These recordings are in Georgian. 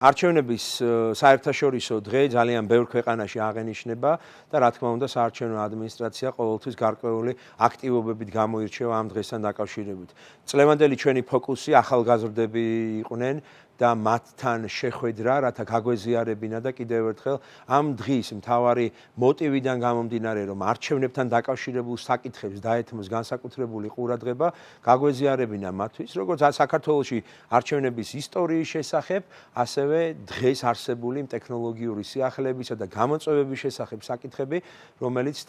არჩევნების საერთაშორისო დღე ძალიან ბევრ ქვეყანაში აღენიშნება და რა თქმა უნდა საარჩევნო ადმინისტრაცია ყოველთვის გარკვეული აქტივობებით გამოირჩევა ამ დღესთან დაკავშირებით. წლევანდელი ჩვენი ფოკუსი ახალგაზრდები იყვნენ და მათთან შეხვედრა, რათა გაგვეზიარებინა და კიდევ ერთხელ ამ დღის მთავარი მოტივიდან გამომდინარე, რომ არჩევნებთან დაკავშირებულ საკითხებს დაეთმოს განსაკუთრებული ყურადღება, გაგვეზიარებინა მათთვის, როგორც საქართველოში არჩევნების ისტორიის შესახებ, ასევე დღეს არსებული ტექნოლოგიური სიახლეებისა და გამოწვევების შესახებ საკითხები, რომელიც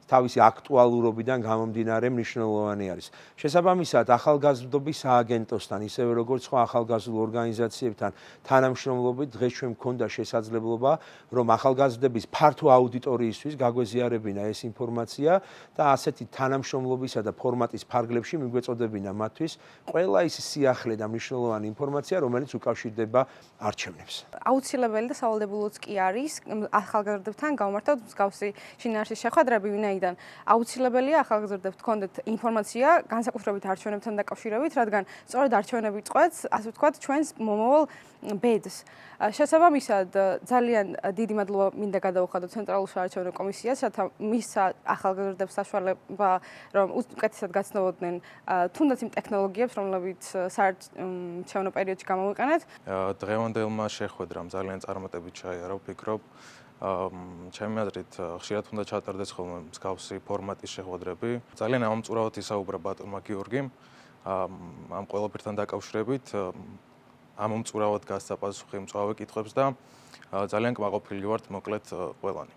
თავისი აქტუალურობიდან გამომდინარე მნიშვნელოვანი არის. შესაბამისად, ახალგაზრდობის სააგენტოსთან, ისევე როგორც სხვა ახალგაზრდულ ორგანიზაციებთან თანამშრომლობით, დღეს ჩვენ გვქონდა შესაძლებლობა, რომ ახალგაზრდების ფართო აუდიტორიისთვის გაგვეზიარებინა ეს ინფორმაცია და ასეთი თანამშრომლობისა და ფორმატის ფარგლებში მიგვეწოდებინა მათთვის ყველა ის სიახლე და მნიშვნელოვანი ინფორმაცია, რომელიც უკავშირდება არჩევნებს. აუცილებელი და სავალდებულოც კი არის ახალგაზრდებთან გამართოთ მსგავსი შინაარსის შეხვედრები, ვინაიდან აუცილებელია ახალგაზრდებთ გქონდეთ ინფორმაცია განსაკუთრებით არჩევნებთან დაკავშირებით, რადგან სწორედ არჩევნები წყვეტს, ასე ვთქვათ, ჩვენს მომავალ ბედს. შესაბამისად, ძალიან დიდი მადლობა მინდა გადაუხადო ცენტრალურ საარჩევნო კომისიას, რათა მისცა ახალგაზრდებს საშუალება, რომ უკეთესად გაცნობოდნენ თუნდაც იმ ტექნოლოგიებს, რომლებიც საარჩევნო პერიოდში გამოვიყენეთ. დღევანდელმა შეხვედრამ ძალიან წარმატებით ჩაიარა, ვფიქრობ. ჩემი აზრით, ხშირად უნდა ჩატარდეს ხოლმე მსგავსი ფორმატის შეხვედრები. ძალიან ამომწურავად ისაუბრა ბატონმა გიორგიმ ამ ყველაფერთან დაკავშირებით. ამომწურავად გასცა პასუხი მწვავე კითხვებს და ძალიან კმაყოფილი ვართ მოკლედ ყველანი.